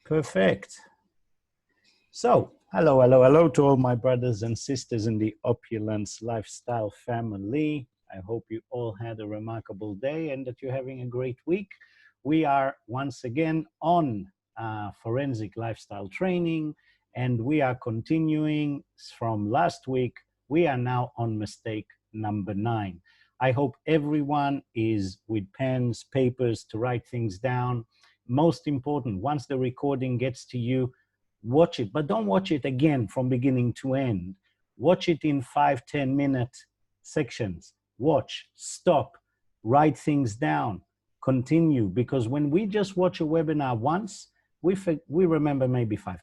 Perfect. So, hello to all my brothers and sisters in the Opulence Lifestyle family. I hope you all had a remarkable day and that you're having a great week. We are once again on forensic lifestyle training, and we are continuing from last week. We are now on mistake number 9. I hope everyone is with pens, papers to write things down. Most important, once the recording gets to you, watch it, but don't watch it again from beginning to end. Watch it in 5-10 minute sections. Watch, stop, write things down, continue, because when we just watch a webinar once, we remember maybe 5%.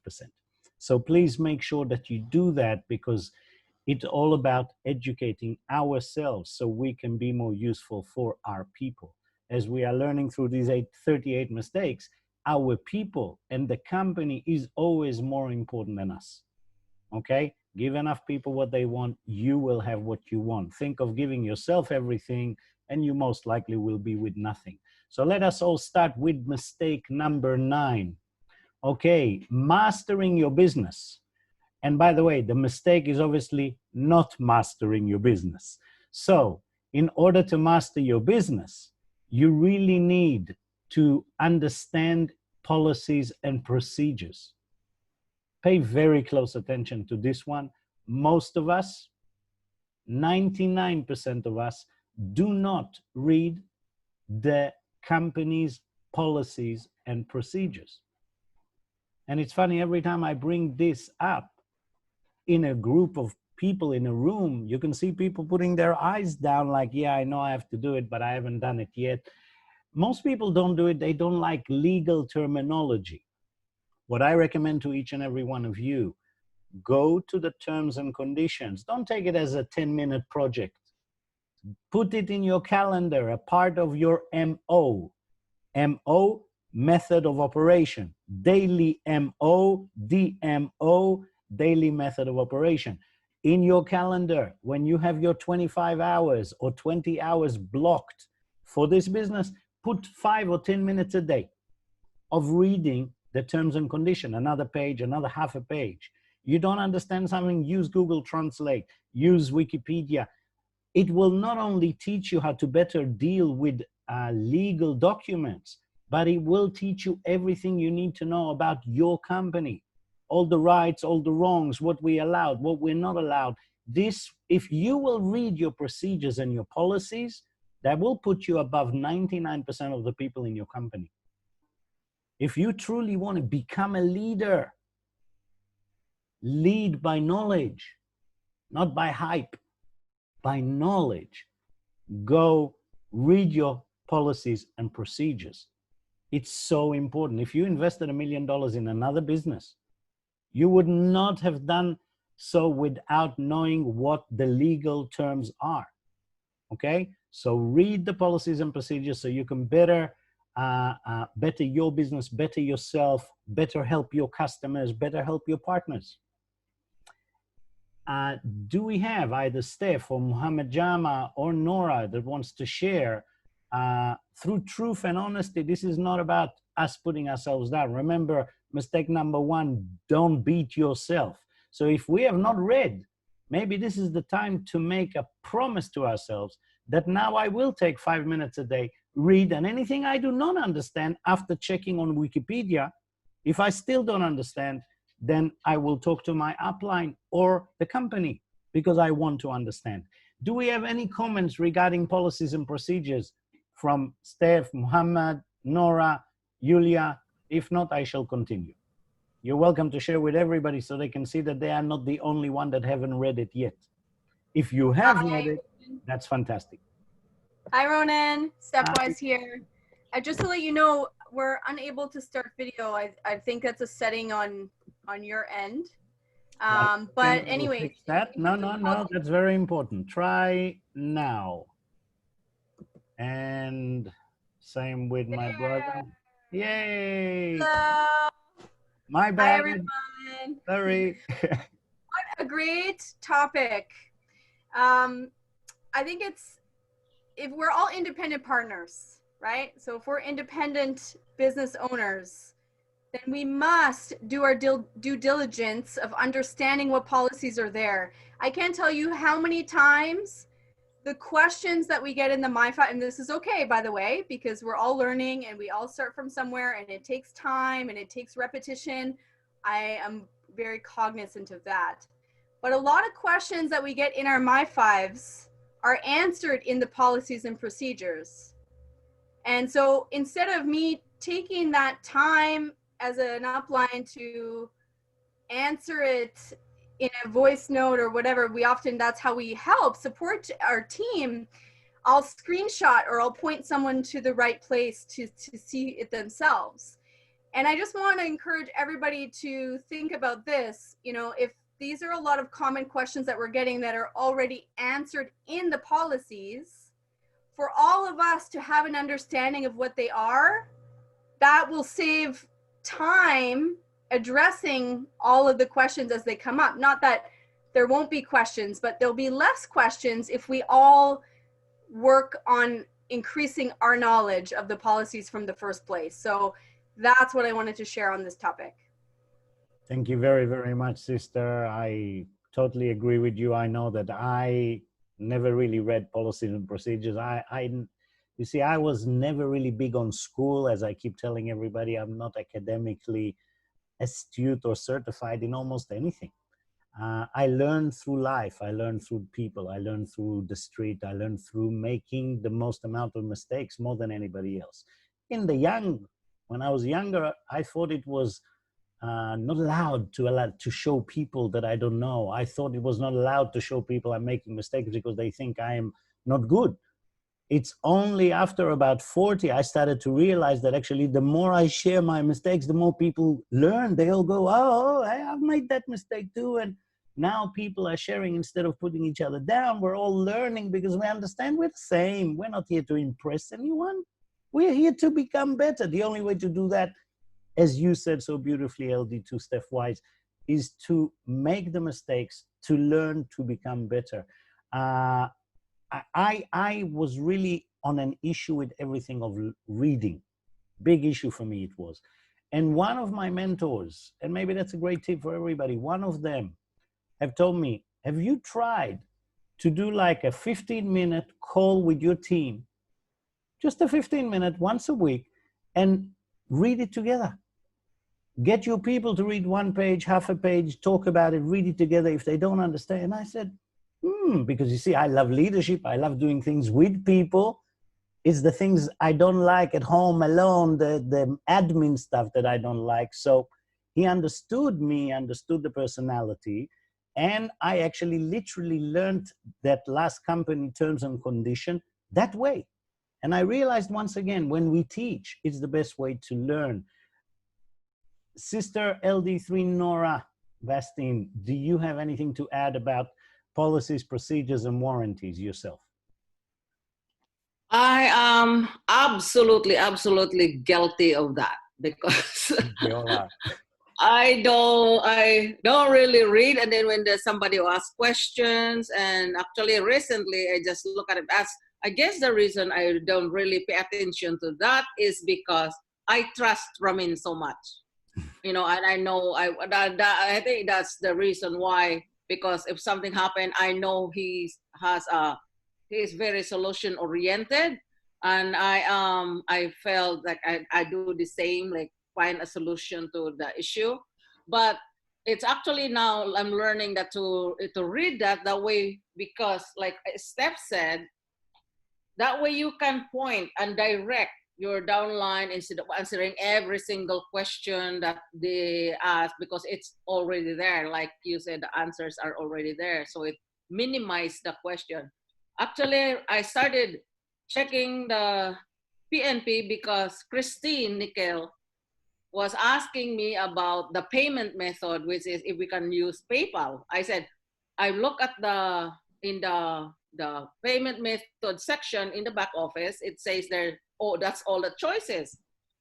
So please make sure that you do that, because it's all about educating ourselves so we can be more useful for our people. As we are learning through these 38 mistakes, our people and the company is always more important than us. Okay? Give enough people what they want, you will have what you want. Think of giving yourself everything, and you most likely will be with nothing. So let us all start with mistake number 9. Okay, mastering your business. And by the way, the mistake is obviously not mastering your business. So in order to master your business, you really need to understand policies and procedures. Pay very close attention to this one. Most of us, 99% of us, do not read the company's policies and procedures. And it's funny, every time I bring this up in a group of people in a room, you can see people putting their eyes down like, yeah, I know I have to do it, but I haven't done it yet. Most people don't do it. They don't like legal terminology. What I recommend to each and every one of you, go to the terms and conditions. Don't take it as a 10-minute project. Put it in your calendar, a part of your MO. MO, method of operation. Daily MO, DMO, daily method of operation. In your calendar, when you have your 25 hours or 20 hours blocked for this business, put 5 or 10 minutes a day of reading the terms and condition, another page, another half a page. You don't understand something, use Google Translate, use Wikipedia. It will not only teach you how to better deal with legal documents, but it will teach you everything you need to know about your company. All the rights, all the wrongs, what we allowed, what we're not allowed. This, if you will read your procedures and your policies, that will put you above 99% of the people in your company. If you truly want to become a leader, lead by knowledge, not by hype, by knowledge. Go read your policies and procedures. It's so important. If you invested $1 million in another business, you would not have done so without knowing what the legal terms are. Okay? So read the policies and procedures so you can better your business, better yourself, better help your customers, better help your partners. Do we have either Steph or Muhammad Jama or Nora that wants to share through truth and honesty? This is not about us putting ourselves down. Remember, mistake number 1, don't beat yourself. So if we have not read, maybe this is the time to make a promise to ourselves that now I will take 5 minutes a day, read, and anything I do not understand after checking on Wikipedia, if I still don't understand, then I will talk to my upline or the company because I want to understand. Do we have any comments regarding policies and procedures from Steph, Muhammad, Nora, Yulia? If not, I shall continue. You're welcome to share with everybody so they can see that they are not the only one that haven't read it yet. If you have read it, that's fantastic. Hi, Ronen. Stepwise here. Just to let you know, we're unable to start video. I think that's a setting on your end. But anyway. Fix that. No, that's very important. Try now. And same with my brother. Yay! Hello. My bad. Hi, everyone. Sorry. What a great topic. I think if we're all independent partners, right? So if we're independent business owners, then we must do our due diligence of understanding what policies are there. I can't tell you how many times the questions that we get in the MyFi, and this is okay, by the way, because we're all learning and we all start from somewhere and it takes time and it takes repetition. I am very cognizant of that. But a lot of questions that we get in our MyFives are answered in the policies and procedures. And so instead of me taking that time as an upline to answer it in a voice note or whatever, we often, that's how we help support our team. I'll screenshot or I'll point someone to the right place to see it themselves. And I just want to encourage everybody to think about this. You know, if these are a lot of common questions that we're getting that are already answered in the policies, for all of us to have an understanding of what they are, that will save time addressing all of the questions as they come up. Not that there won't be questions, but there'll be less questions if we all work on increasing our knowledge of the policies from the first place. So that's what I wanted to share on this topic. Thank you very, very much, sister. I totally agree with you. I know that I never really read policies and procedures. You see, I was never really big on school. As I keep telling everybody, I'm not academically astute or certified in almost anything. I learned through life. I learned through people. I learned through the street. I learned through making the most amount of mistakes more than anybody else. When I was younger, I thought it was not allowed to show people that I don't know. I thought it was not allowed to show people I'm making mistakes because they think I am not good. It's only after about 40, I started to realize that actually the more I share my mistakes, the more people learn. They all go, oh, I've made that mistake too. And now people are sharing instead of putting each other down. We're all learning because we understand we're the same. We're not here to impress anyone. We're here to become better. The only way to do that, as you said so beautifully, LD2 stepwise, is to make the mistakes, to learn to become better. I was really on an issue with everything of reading. Big issue for me it was. And one of my mentors, and maybe that's a great tip for everybody, one of them have told me, have you tried to do like a 15-minute call with your team? Just a 15-minute once a week and read it together. Get your people to read one page, half a page, talk about it, read it together if they don't understand. And I said, because you see, I love leadership. I love doing things with people. It's the things I don't like at home alone, the admin stuff that I don't like. So he understood me, understood the personality. And I actually literally learned that last company terms and condition that way. And I realized once again, when we teach, it's the best way to learn. Sister LD3 Nora Vastin, do you have anything to add about policies, procedures, and warranties yourself? I am absolutely guilty of that because I don't really read, and then when there's somebody who asks questions, and actually recently I just look at it as, I guess the reason I don't really pay attention to that is because I trust Ramin so much, you know, and I know I think that's the reason why, because if something happened, I know he's very solution oriented, and I felt like I do the same, like find a solution to the issue. But it's actually now I'm learning that to read that way, because like Steph said, that way you can point and direct your downline instead of answering every single question that they ask, because it's already there. Like you said, the answers are already there. So it minimizes the question. Actually, I started checking the PNP because Christine Nickel was asking me about the payment method, which is if we can use PayPal. I said, I look at in the payment method section in the back office, it says there, oh, that's all the choices.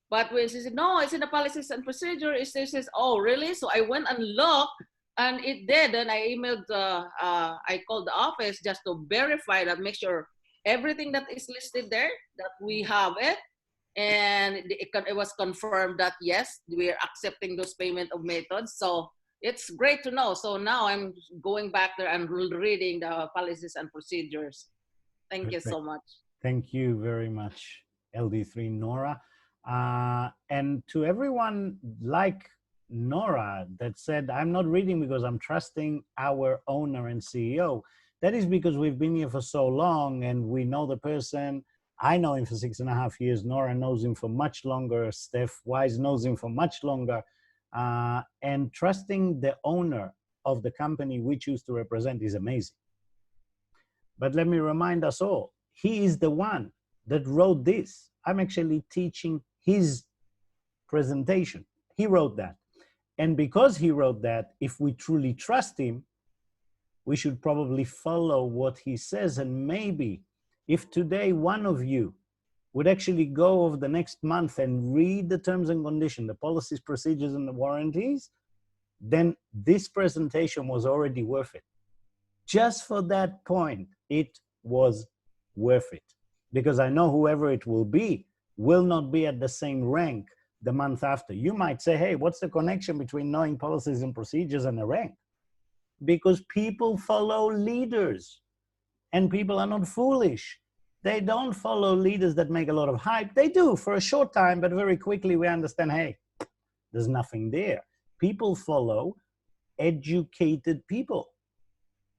But when she said, no, it's in the policies and procedure, it says, oh, really? So I went and looked, and it did. And I emailed, I called the office just to verify that, make sure everything that is listed there, that we have it. and it was confirmed that yes, we're accepting those payment of methods. So it's great to know. So now I'm going back there and reading the policies and procedures. Thank you Perfect. so much. Thank you very much, LD3 Nora. And to everyone like Nora that said, I'm not reading because I'm trusting our owner and CEO. That is because we've been here for so long and we know the person. I know him for 6.5 years. Nora knows him for much longer. Steph Wise knows him for much longer. And trusting the owner of the company we choose to represent is amazing. But let me remind us all, he is the one that wrote this. I'm actually teaching his presentation. He wrote that. And because he wrote that, if we truly trust him, we should probably follow what he says. And maybe if today one of you would actually go over the next month and read the terms and conditions, the policies, procedures, and the warranties, then this presentation was already worth it. Just for that point, it was worth it. Because I know whoever it will not be at the same rank the month after. You might say, hey, what's the connection between knowing policies and procedures and a rank? Because people follow leaders, and people are not foolish. They don't follow leaders that make a lot of hype. They do for a short time, but very quickly we understand, hey, there's nothing there. People follow educated people.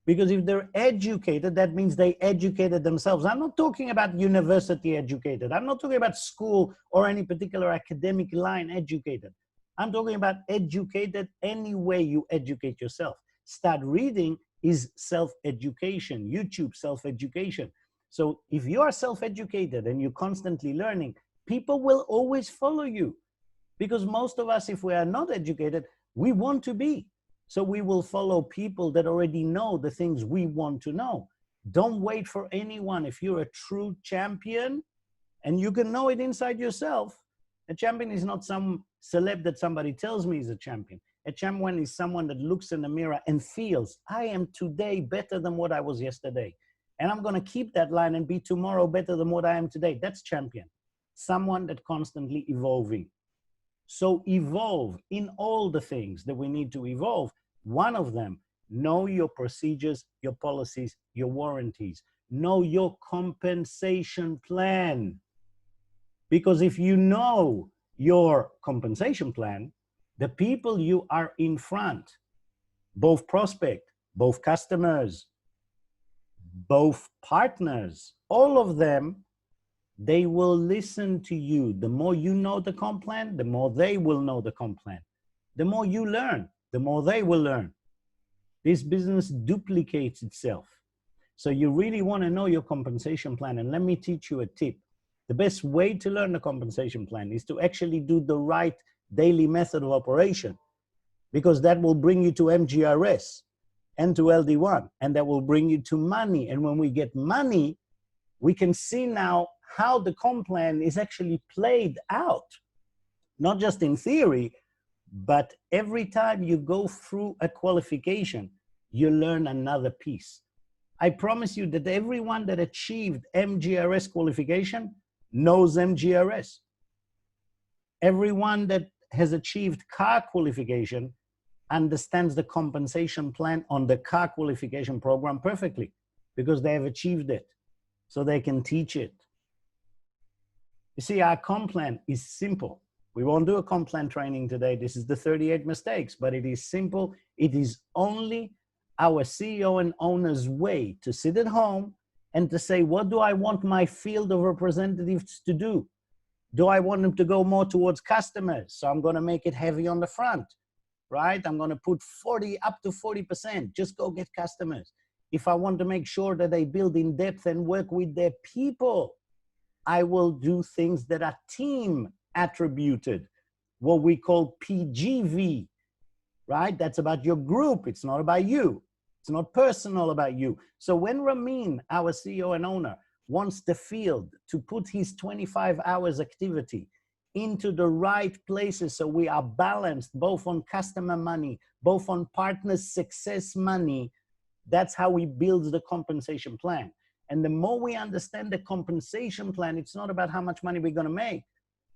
Because if they're educated, that means they educated themselves. I'm not talking about university educated. I'm not talking about school or any particular academic line educated. I'm talking about educated any way you educate yourself. Start reading is self-education, YouTube self-education. So if you are self-educated and you're constantly learning, people will always follow you. Because most of us, if we are not educated, we want to be. So we will follow people that already know the things we want to know. Don't wait for anyone. If you're a true champion, and you can know it inside yourself, a champion is not some celeb that somebody tells me is a champion. A champion is someone that looks in the mirror and feels, I am today better than what I was yesterday. And I'm going to keep that line and be tomorrow better than what I am today. That's champion. Someone that constantly evolving. So evolve in all the things that we need to evolve. One of them, know your procedures, your policies, your warranties. Know your compensation plan. Because if you know your compensation plan, the people you are in front, both prospect, both customers, both partners, all of them, they will listen to you. The more you know the comp plan, the more they will know the comp plan. The more you learn, the more they will learn. This business duplicates itself. So you really want to know your compensation plan. And let me teach you a tip. The best way to learn the compensation plan is to actually do the right daily method of operation, because that will bring you to MGRS and to LD1, and that will bring you to money. And when we get money, we can see now how the comp plan is actually played out, not just in theory, but every time you go through a qualification, you learn another piece. I promise you that everyone that achieved MGRS qualification knows MGRS. Everyone that has achieved car qualification understands the compensation plan on the car qualification program perfectly, because they have achieved it, so they can teach it. You see, our comp plan is simple. We won't do a comp plan training today. This is the 38 mistakes, but it is simple. It is only our CEO and owner's way to sit at home and to say, what do I want my field of representatives to do? Do I want them to go more towards customers? So I'm going to make it heavy on the front, right? I'm going to put up to 40%, just go get customers. If I want to make sure that they build in depth and work with their people, I will do things that are team attributed, what we call PGV, right? That's about your group. It's not about you. It's not personal about you. So when Ramin, our CEO and owner, wants the field to put his 25 hours activity into the right places, so we are balanced both on customer money, both on partners' success money, that's how we build the compensation plan. And the more we understand the compensation plan, it's not about how much money we're going to make.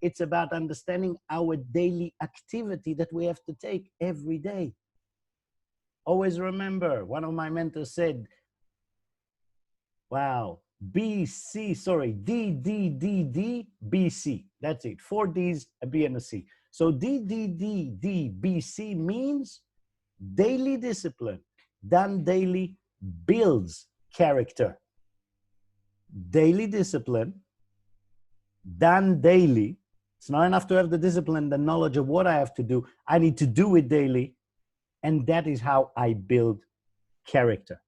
It's about understanding our daily activity that we have to take every day. Always remember, one of my mentors said, wow, D, D, D, D, B, C. That's it. 4 Ds, a B and a C. So D, D, D, D, B, C means daily discipline done daily builds character. Daily discipline done daily. It's not enough to have the discipline, the knowledge of what I have to do. I need to do it daily. And that is how I build character.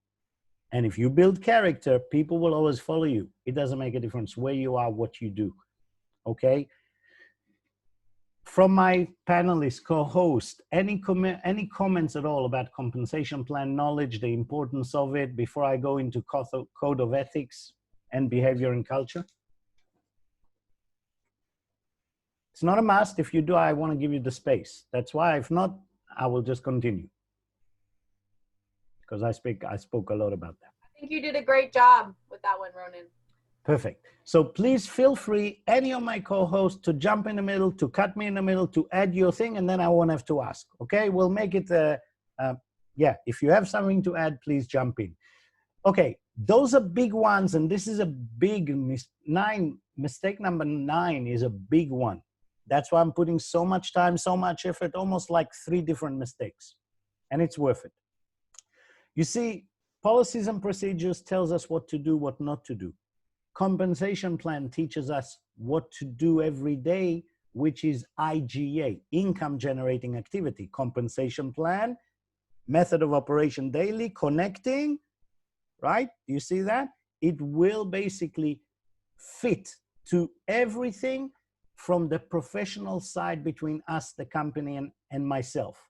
And if you build character, people will always follow you. It doesn't make a difference where you are, what you do. Okay? From my panelists, co-host, any comments at all about compensation plan knowledge, the importance of it, before I go into code of ethics and behavior and culture? It's not a must. If you do, I want to give you the space. That's why. If not, I will just continue. Because I spoke a lot about that. I think you did a great job with that one, Ronen. Perfect. So please feel free, any of my co-hosts, to jump in the middle, to cut me in the middle, to add your thing, and then I won't have to ask. Okay, we'll make it, yeah, if you have something to add, please jump in. Okay, those are big ones, and this is a big mistake number 9 is a big one. That's why I'm putting so much time, so much effort, almost like 3 different mistakes, and it's worth it. You see, policies and procedures tells us what to do, what not to do. Compensation plan teaches us what to do every day, which is IGA, income generating activity. Compensation plan, method of operation daily, connecting, right? You see that? It will basically fit to everything from the professional side between us, the company, and myself.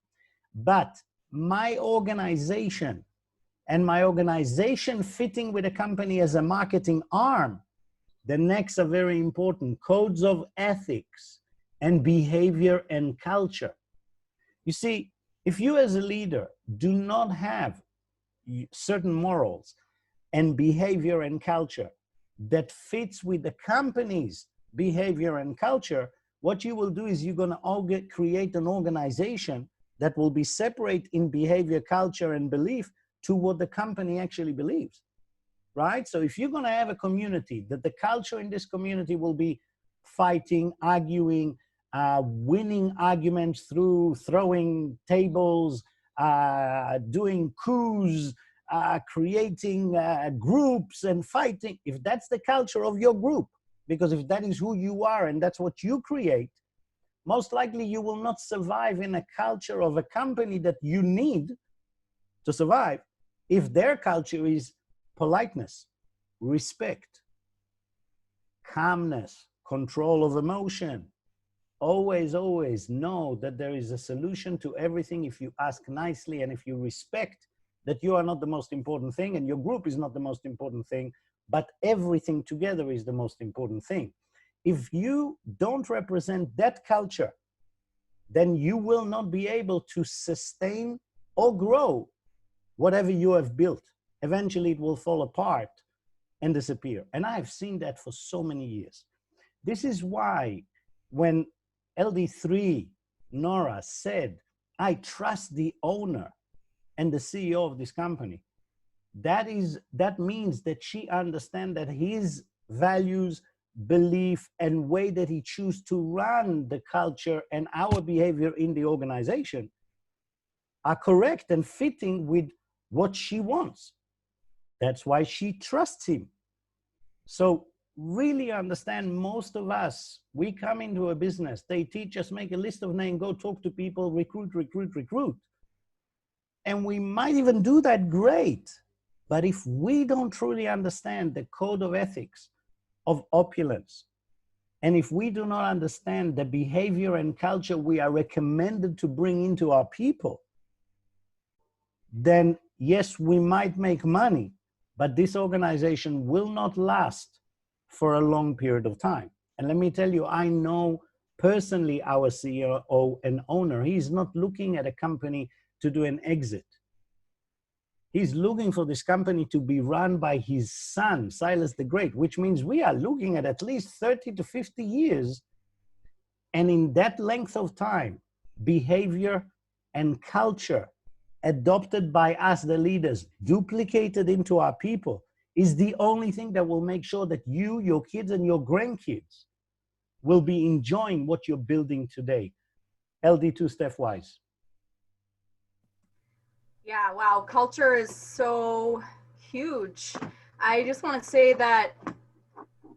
But my organization and my organization fitting with a company as a marketing arm, the next are very important: codes of ethics and behavior and culture. You see, if you as a leader do not have certain morals and behavior and culture that fits with the company's behavior and culture, what you will do is you're going to create an organization that will be separate in behavior, culture, and belief to what the company actually believes, right? So if you're going to have a community, that the culture in this community will be fighting, arguing, winning arguments through throwing tables, doing coups, creating groups and fighting, if that's the culture of your group, because if that is who you are and that's what you create, most likely you will not survive in a culture of a company that you need to survive if their culture is politeness, respect, calmness, control of emotion. Always, always know that there is a solution to everything if you ask nicely and if you respect that you are not the most important thing and your group is not the most important thing, but everything together is the most important thing. If you don't represent that culture, then you will not be able to sustain or grow whatever you have built. Eventually it will fall apart and disappear. And I've seen that for so many years. This is why when LD3, Nora, said, I trust the owner and the CEO of this company, that means that she understands that his values, belief, and way that he chooses to run the culture and our behavior in the organization are correct and fitting with what she wants. That's why she trusts him. So really understand, most of us, we come into a business, they teach us, make a list of names, go talk to people, recruit, recruit, recruit. And we might even do that great. But if we don't truly understand the code of ethics of opulence, and if we do not understand the behavior and culture we are recommended to bring into our people, then yes, we might make money, but this organization will not last for a long period of time. And let me tell you, I know personally our CEO and owner, he's not looking at a company to do an exit. He's looking for this company to be run by his son, Silas the Great, which means we are looking at least 30 to 50 years And in that length of time, behavior and culture adopted by us, the leaders, duplicated into our people, is the only thing that will make sure that you, your kids, and your grandkids will be enjoying what you're building today. LD2 Steph Wise. Yeah, wow. Culture is so huge. I just want to say that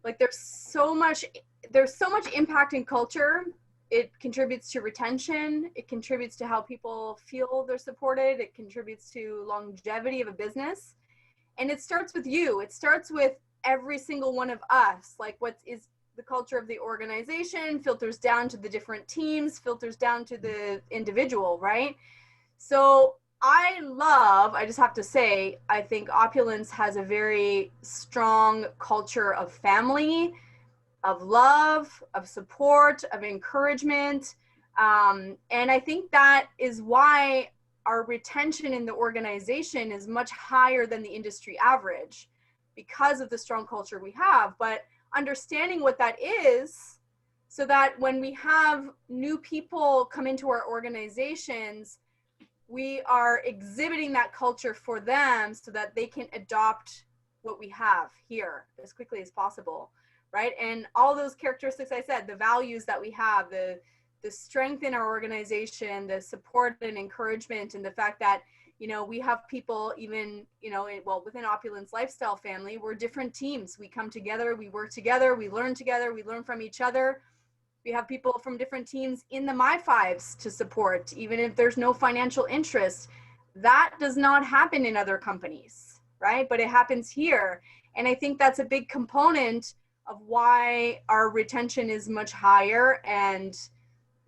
like there's so much impact in culture. It contributes to retention. It contributes to how people feel they're supported. It contributes to longevity of a business. And it starts with you. It starts with every single one of us. Like what is the culture of the organization filters down to the different teams, filters down to the individual, right? So I just have to say, I think Opulence has a very strong culture of family, of love, of support, of encouragement. And I think that is why our retention in the organization is much higher than the industry average because of the strong culture we have. But understanding what that is, so that when we have new people come into our organizations, we are exhibiting that culture for them so that they can adopt what we have here as quickly as possible, right? And all those characteristics I said, the values that we have, the strength in our organization, the support and encouragement, and the fact that, you know, we have people even, you know, within Opulence Lifestyle family, we're different teams. We come together, we work together, we learn together, we learn from each other. We have people from different teams in the My Fives to support, even if there's no financial interest. That does not happen in other companies, right? But it happens here. And I think that's a big component of why our retention is much higher. And,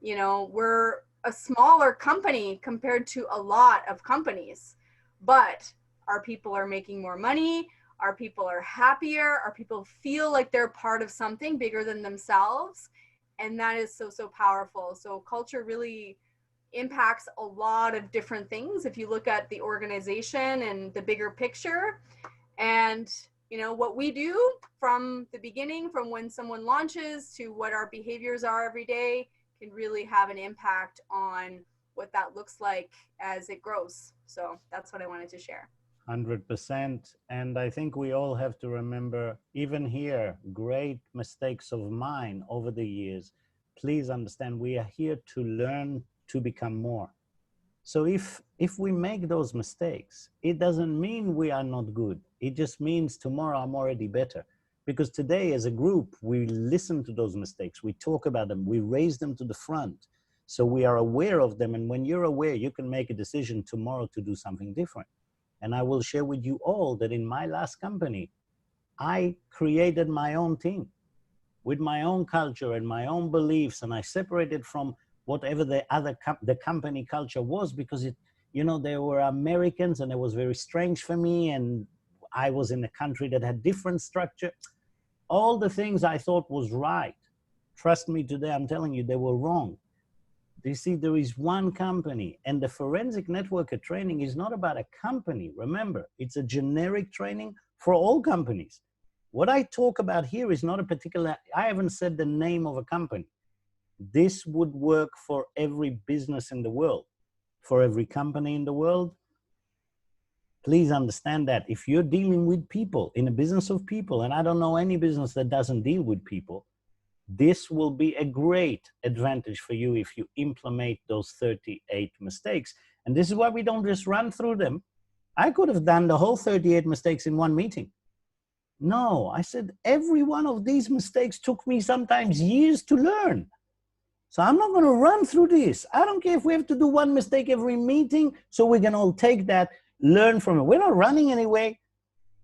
you know, we're a smaller company compared to a lot of companies, but our people are making more money. Our people are happier. Our people feel like they're part of something bigger than themselves. And that is so, so powerful. So culture really impacts a lot of different things if you look at the organization and the bigger picture. And, you know, what we do from the beginning, from when someone launches to what our behaviors are every day, can really have an impact on what that looks like as it grows. So that's what I wanted to share. 100%. And I think we all have to remember, even here, great mistakes of mine over the years. Please understand, we are here to learn to become more. So if we make those mistakes, it doesn't mean we are not good. It just means tomorrow I'm already better. Because today as a group, we listen to those mistakes, we talk about them, we raise them to the front. So we are aware of them. And when you're aware, you can make a decision tomorrow to do something different. And I will share with you all that in my last company, I created my own team with my own culture and my own beliefs. And I separated from whatever the company culture was, because it, you know, they were Americans and it was very strange for me. And I was in a country that had different structure. All the things I thought was right. Trust me today, I'm telling you, they were wrong. You see, there is one company, and the forensic networker training is not about a company. Remember, it's a generic training for all companies. What I talk about here is not a particular, I haven't said the name of a company. This would work for every business in the world, for every company in the world. Please understand that if you're dealing with people in a business of people, and I don't know any business that doesn't deal with people, this will be a great advantage for you if you implement those 38 mistakes. And this is why we don't just run through them. I could have done the whole 38 mistakes in one meeting. No, I said every one of these mistakes took me sometimes years to learn. So I'm not going to run through this. I don't care if we have to do one mistake every meeting, so we can all take that, learn from it. We're not running anyway.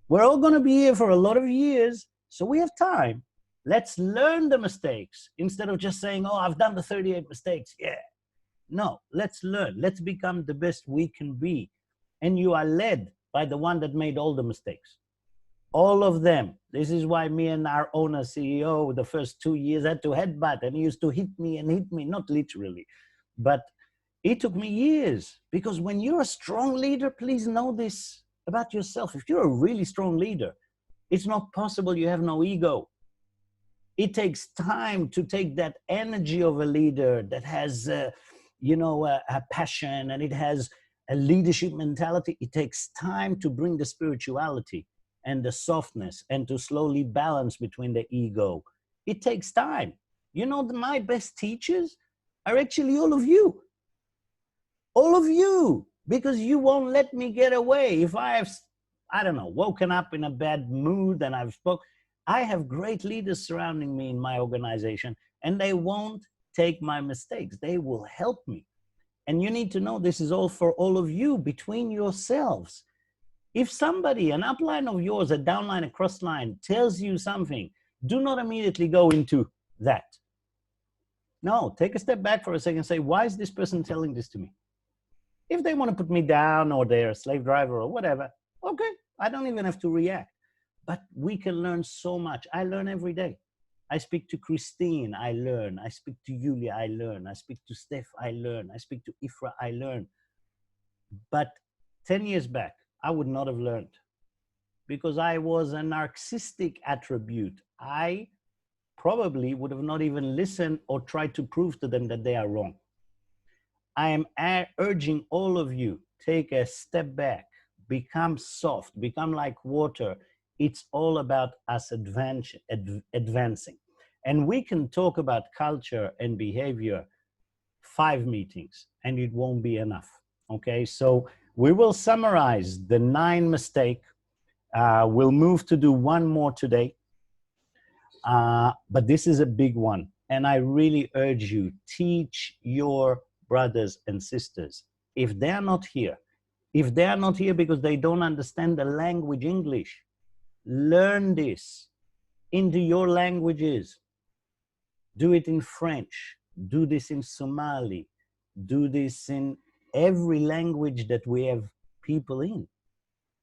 We're all going to be here for a lot of years, so we have time. Let's learn the mistakes instead of just saying, oh, I've done the 38 mistakes. Yeah. No, let's learn. Let's become the best we can be. And you are led by the one that made all the mistakes. All of them. This is why me and our owner, CEO, the first 2 years had to headbutt, and he used to hit me, not literally, but it took me years. Because when you're a strong leader, please know this about yourself. If you're a really strong leader, it's not possible you have no ego. It takes time to take that energy of a leader that has, you know, a passion, and it has a leadership mentality. It takes time to bring the spirituality and the softness and to slowly balance between the ego. It takes time. You know, my best teachers are actually all of you. All of you, because you won't let me get away. If I have, I don't know, woken up in a bad mood and I've spoke, I have great leaders surrounding me in my organization, and they won't take my mistakes. They will help me. And you need to know this is all for all of you between yourselves. If somebody, an upline of yours, a downline, a crossline, tells you something, do not immediately go into that. No, take a step back for a second and say, why is this person telling this to me? If they want to put me down, or they're a slave driver or whatever, okay, I don't even have to react. But we can learn so much. I learn every day. I speak to Christine, I learn. I speak to Yulia, I learn. I speak to Steph, I learn. I speak to Ifra, I learn. But 10 years back, I would not have learned, because I was a narcissistic attribute. I probably would have not even listened or tried to prove to them that they are wrong. I am urging all of you, take a step back, become soft, become like water. It's all about us advancing. And we can talk about culture and behavior 5 meetings, and it won't be enough. Okay, so we will summarize the 9 mistakes. We'll move to do one more today. But this is a big one. And I really urge you, teach your brothers and sisters. If they're not here, because they don't understand the language English, learn this into your languages. Do it in French, do this in Somali, do this in every language that we have people in.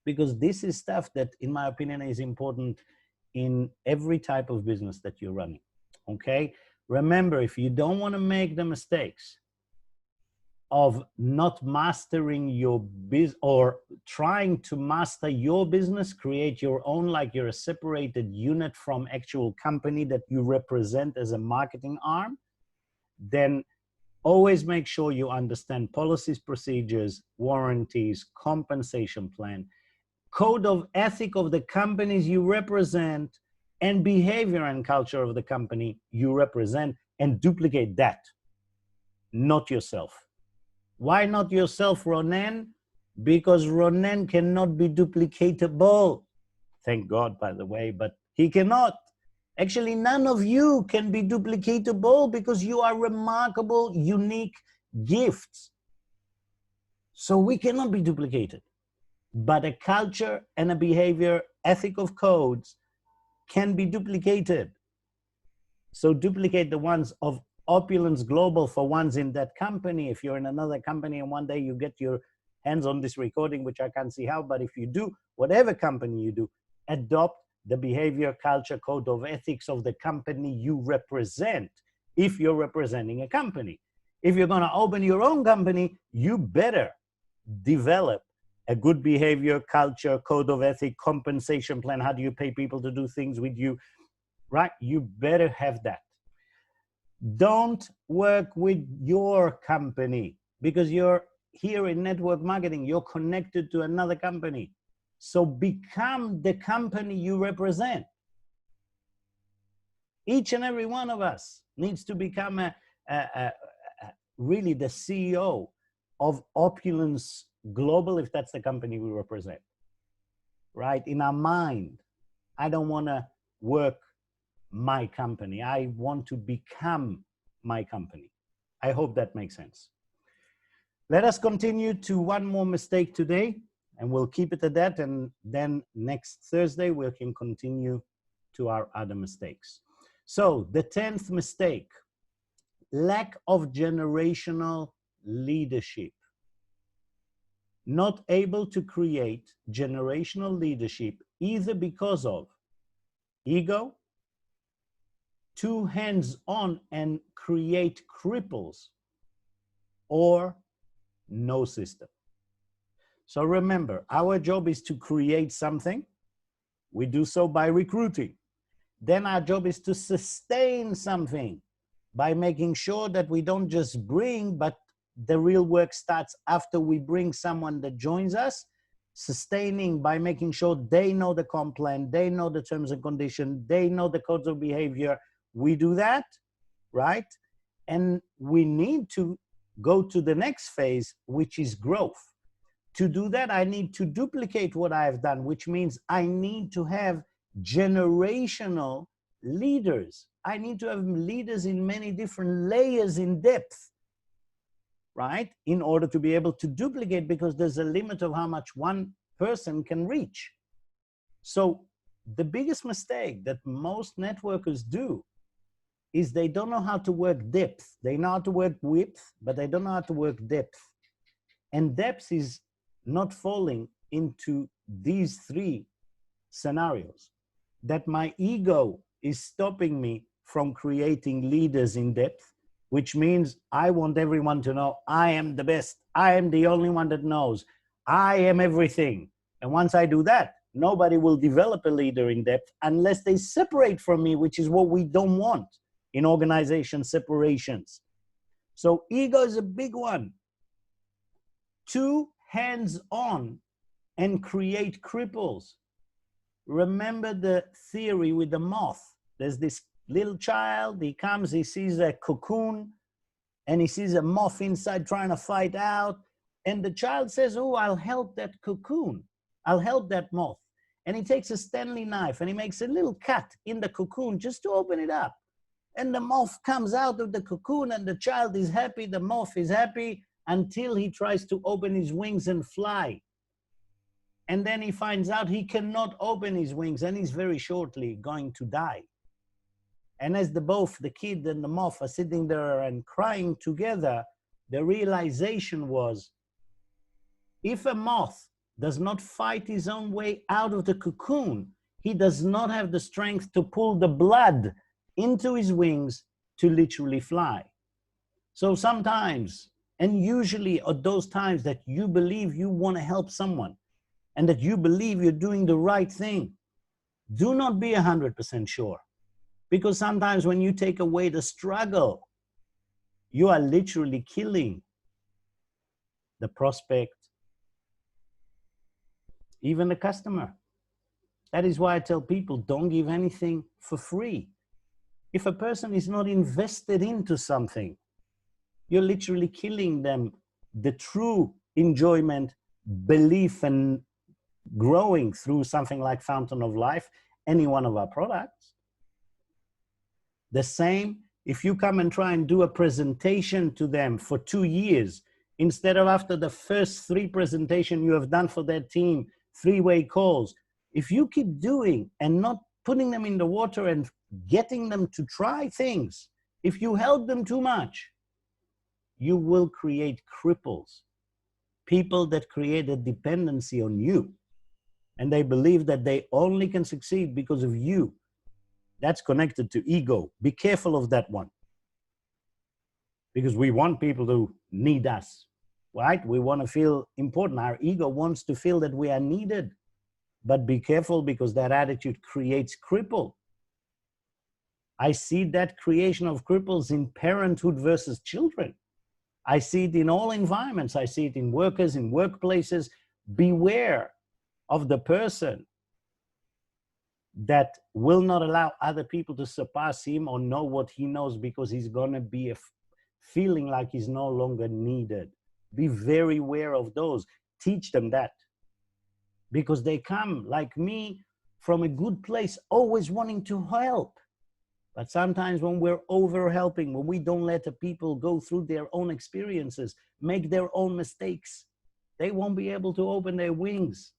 Because this is stuff that, in my opinion, is important in every type of business that you're running, okay? Remember, if you don't want to make the mistakes of not mastering your business or trying to master your business, create your own, like you're a separated unit from actual company that you represent as a marketing arm, then always make sure you understand policies, procedures, warranties, compensation plan, code of ethic of the companies you represent, and behavior and culture of the company you represent, and duplicate that, not yourself. Why not yourself, Ronen? Because Ronen cannot be duplicatable. Thank God, by the way, but he cannot. Actually, none of you can be duplicatable, because you are remarkable, unique gifts. So we cannot be duplicated. But a culture and a behavior, ethic of codes, can be duplicated. So duplicate the ones of Opulence Global for ones in that company. If you're in another company and one day you get your hands on this recording, which I can't see how, but if you do, whatever company you do, adopt the behavior, culture, code of ethics of the company you represent, if you're representing a company. If you're going to open your own company, you better develop a good behavior, culture, code of ethics, compensation plan. How do you pay people to do things with you, right? You better have that. Don't work with your company, because you're here in network marketing. You're connected to another company. So become the company you represent. Each and every one of us needs to become really the CEO of Opulence Global, if that's the company we represent, right? In our mind, I don't want to work my company. I want to become my company. I hope that makes sense. Let us continue to one more mistake today, and we'll keep it at that. And then next Thursday, we can continue to our other mistakes. So the 10th mistake, lack of generational leadership. Not able to create generational leadership, either because of ego, too hands-on and create cripples, or no system. So remember, our job is to create something. We do so by recruiting. then our job is to sustain something by making sure that we don't just bring, but the real work starts after we bring someone that joins us. Sustaining by making sure they know the comp plan, they know the terms and conditions, they know the codes of behavior. We do that, right? And we need to go to the next phase, which is growth. To do that, I need to duplicate what I have done, which means I need to have generational leaders. I need to have leaders in many different layers in depth, right? In order to be able to duplicate, because there's a limit of how much one person can reach. So the biggest mistake that most networkers do is they don't know how to work depth. They know how to work width, but they don't know how to work depth. And depth is not falling into these three scenarios. That my ego is stopping me from creating leaders in depth, which means I want everyone to know I am the best. I am the only one that knows. I am everything. And once I do that, nobody will develop a leader in depth unless they separate from me, which is what we don't want in organization separations. So ego is a big one. Too hands-on and create cripples. Remember the theory with the moth. There's this little child, he comes, he sees a cocoon, and he sees a moth inside trying to fight out. And the child says, oh, I'll help that cocoon. I'll help that moth. And he takes a Stanley knife and he makes a little cut in the cocoon just to open it up. And the moth comes out of the cocoon and the child is happy, the moth is happy, until he tries to open his wings and fly. And then he finds out he cannot open his wings and he's very shortly going to die. And as both the kid and the moth are sitting there and crying together, the realization was, if a moth does not fight his own way out of the cocoon, he does not have the strength to pull the blood into his wings to literally fly. So sometimes, and usually at those times that you believe you want to help someone and that you believe you're doing the right thing, do not be 100% sure. Because sometimes when you take away the struggle, you are literally killing the prospect, even the customer. That is why I tell people, don't give anything for free. If a person is not invested into something, you're literally killing them the true enjoyment, belief, and growing through something like Fountain of Life, any one of our products. The same, if you come and try and do a presentation to them for 2 years, instead of after the first 3 presentations you have done for their team, 3-way calls, if you keep doing and not putting them in the water and getting them to try things, if you help them too much, you will create cripples, people that create a dependency on you. And they believe that they only can succeed because of you. That's connected to ego. Be careful of that one. Because we want people to need us, right? We want to feel important. Our ego wants to feel that we are needed. But be careful, because that attitude creates cripple. I see that creation of cripples in parenthood versus children. I see it in all environments. I see it in workers, in workplaces. Beware of the person that will not allow other people to surpass him or know what he knows, because he's going to be feeling like he's no longer needed. Be very aware of those. Teach them that. Because they come, like me, from a good place, always wanting to help. But sometimes when we're over helping, when we don't let the people go through their own experiences, make their own mistakes, they won't be able to open their wings.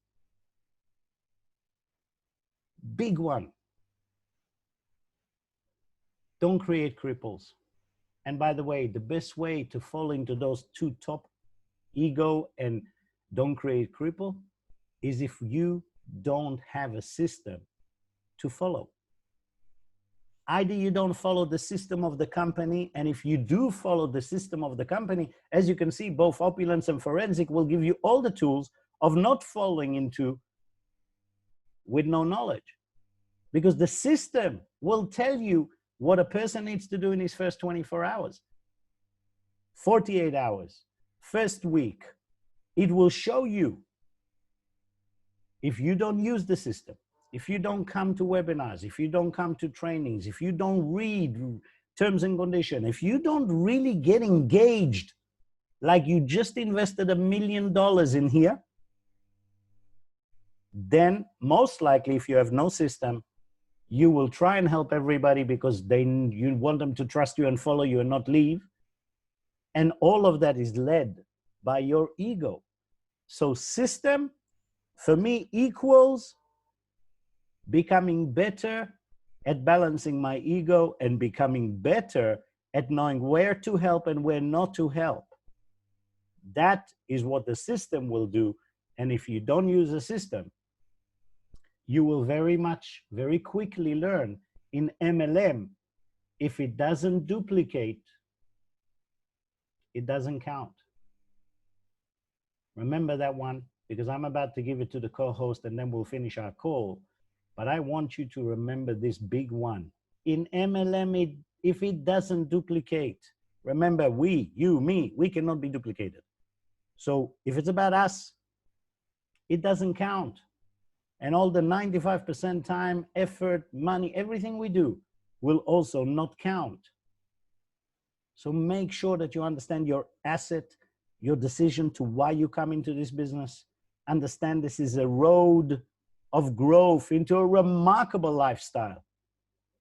Big one. Don't create cripples. And by the way, the best way to fall into those 2 top, ego and don't create cripple, is if you don't have a system to follow. Either you don't follow the system of the company, and if you do follow the system of the company, as you can see, both Opulence and Forensic will give you all the tools of not falling into with no knowledge. because the system will tell you what a person needs to do in his first 24 hours, 48 hours, first week. It will show you. If you don't use the system, if you don't come to webinars, if you don't come to trainings, if you don't read terms and conditions, if you don't really get engaged, like you just invested $1 million in here, then most likely, if you have no system, you will try and help everybody because you want them to trust you and follow you and not leave. And all of that is led by your ego. So system, for me, equals becoming better at balancing my ego and becoming better at knowing where to help and where not to help. That is what the system will do. And if you don't use a system, you will very quickly learn in MLM, if it doesn't duplicate, it doesn't count. Remember that one, because I'm about to give it to the co-host and then we'll finish our call. But I want you to remember this big one. In MLM, if it doesn't duplicate, remember we, you, me, we cannot be duplicated. So if it's about us, it doesn't count. And all the 95% time, effort, money, everything we do will also not count. So make sure that you understand your asset, your decision to why you come into this business. Understand this is a road of growth into a remarkable lifestyle.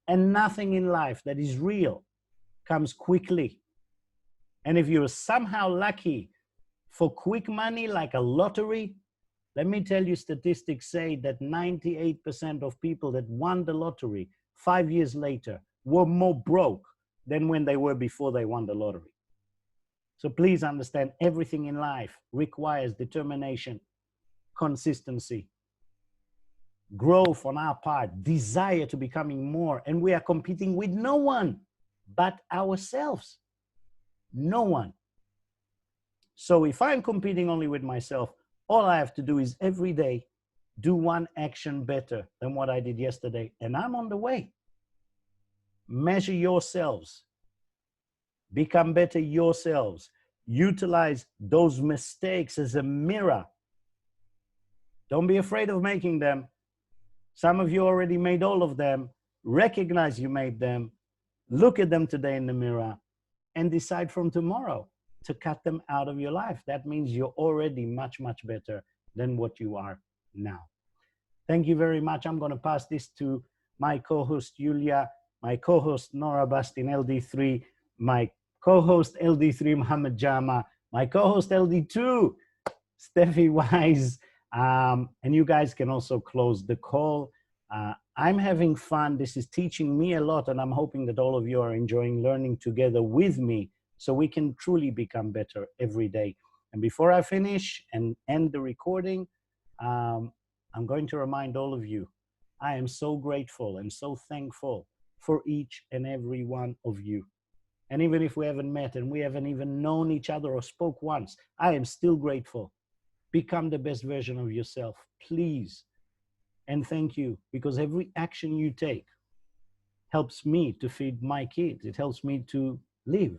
And nothing in life that is real comes quickly. And if you're somehow lucky for quick money like a lottery, let me tell you, statistics say that 98% of people that won the lottery 5 years later were more broke than when they were before they won the lottery. So please understand, everything in life requires determination, consistency, growth on our part, desire to becoming more. And we are competing with no one but ourselves. No one. So if I'm competing only with myself, all I have to do is every day do one action better than what I did yesterday, and I'm on the way. Measure yourselves. Become better yourselves. Utilize those mistakes as a mirror. Don't be afraid of making them. Some of you already made all of them. Recognize you made them. Look at them today in the mirror and decide from tomorrow to cut them out of your life. That means you're already much, much better than what you are now. Thank you very much. I'm going to pass this to my co-host, Julia, my co-host, Nora Bastin, LD3, my co-host, LD3, Mohammed Jama, my co-host, LD2, Steffi Wise, and you guys can also close the call. I'm having fun. This is teaching me a lot, and I'm hoping that all of you are enjoying learning together with me so we can truly become better every day. And before I finish and end the recording, I'm going to remind all of you, I am so grateful and so thankful for each and every one of you. And even if we haven't met and we haven't even known each other or spoke once, I am still grateful. Become the best version of yourself, please. And thank you, because every action you take helps me to feed my kids. It helps me to live.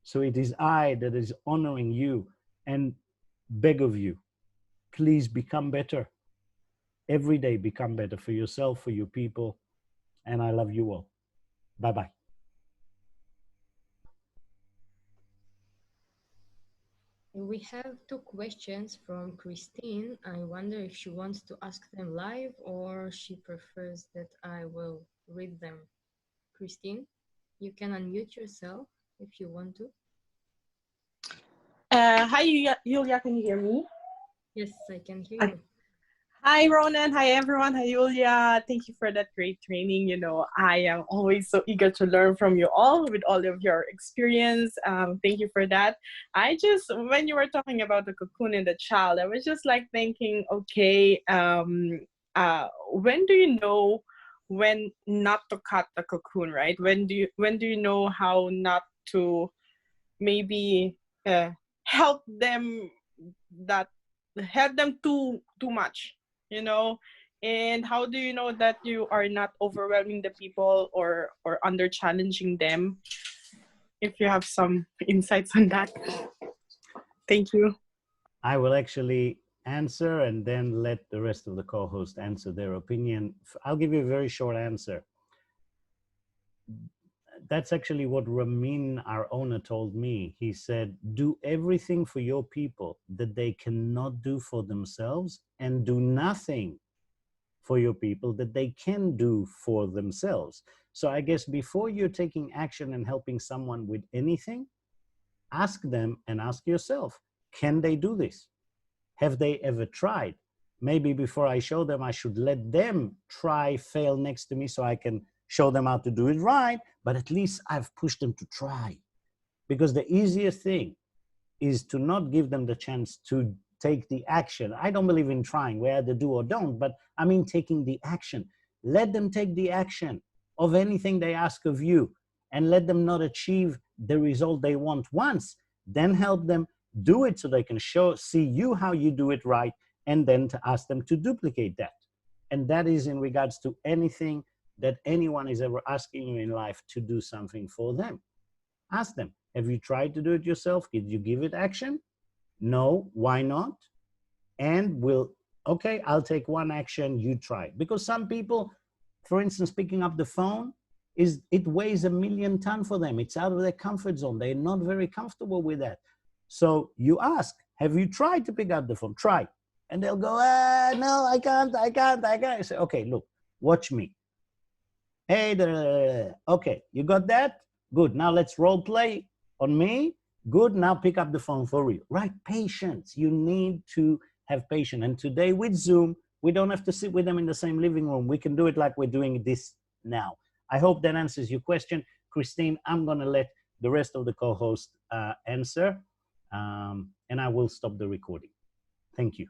So it is I that is honoring you and beg of you, please become better. Every day, become better for yourself, for your people. And I love you all. Bye-bye. We have two questions from Christine. I wonder if she wants to ask them live or she prefers that I will read them. Christine, you can unmute yourself if you want to. Hi, Julia, can you hear me? Yes, I can hear you. Hi, Ronen. Hi, everyone. Hi, Julia. Thank you for that great training. You know, I am always so eager to learn from you all with all of your experience. Thank you for that. When you were talking about the cocoon and the child, I was just like thinking, okay, when do you know when not to cut the cocoon, right? When do you know how not to maybe help them too much, you know? And how do you know that you are not overwhelming the people or under challenging them? If you have some insights on that. Thank you. I will actually answer and then let the rest of the co-host answer their opinion. I'll give you a very short answer. That's actually what Ramin, our owner, told me. He said, do everything for your people that they cannot do for themselves, and do nothing for your people that they can do for themselves. So I guess before you're taking action and helping someone with anything, ask them and ask yourself, can they do this? Have they ever tried? Maybe before I show them, I should let them try, fail next to me so I can show them how to do it right, but at least I've pushed them to try. Because the easiest thing is to not give them the chance to take the action. I don't believe in trying, we either do or don't, but I mean taking the action. Let them take the action of anything they ask of you, and let them not achieve the result they want once. Then help them do it so they can see you how you do it right, and then to ask them to duplicate that. And that is in regards to anything that anyone is ever asking you in life to do something for them. Ask them, have you tried to do it yourself? Did you give it action? No, why not? And okay, I'll take one action, you try. Because some people, for instance, picking up the phone, it weighs 1,000,000 tons for them. It's out of their comfort zone. They're not very comfortable with that. So you ask, have you tried to pick up the phone? Try. And they'll go, no, I can't. I say, okay, look, watch me. Hey, okay, you got that? Good, now let's role play on me. Good, now pick up the phone for real. Right, patience. You need to have patience. And today with Zoom, we don't have to sit with them in the same living room. We can do it like we're doing this now. I hope that answers your question. Christine, I'm gonna let the rest of the co-host answer, and I will stop the recording. Thank you.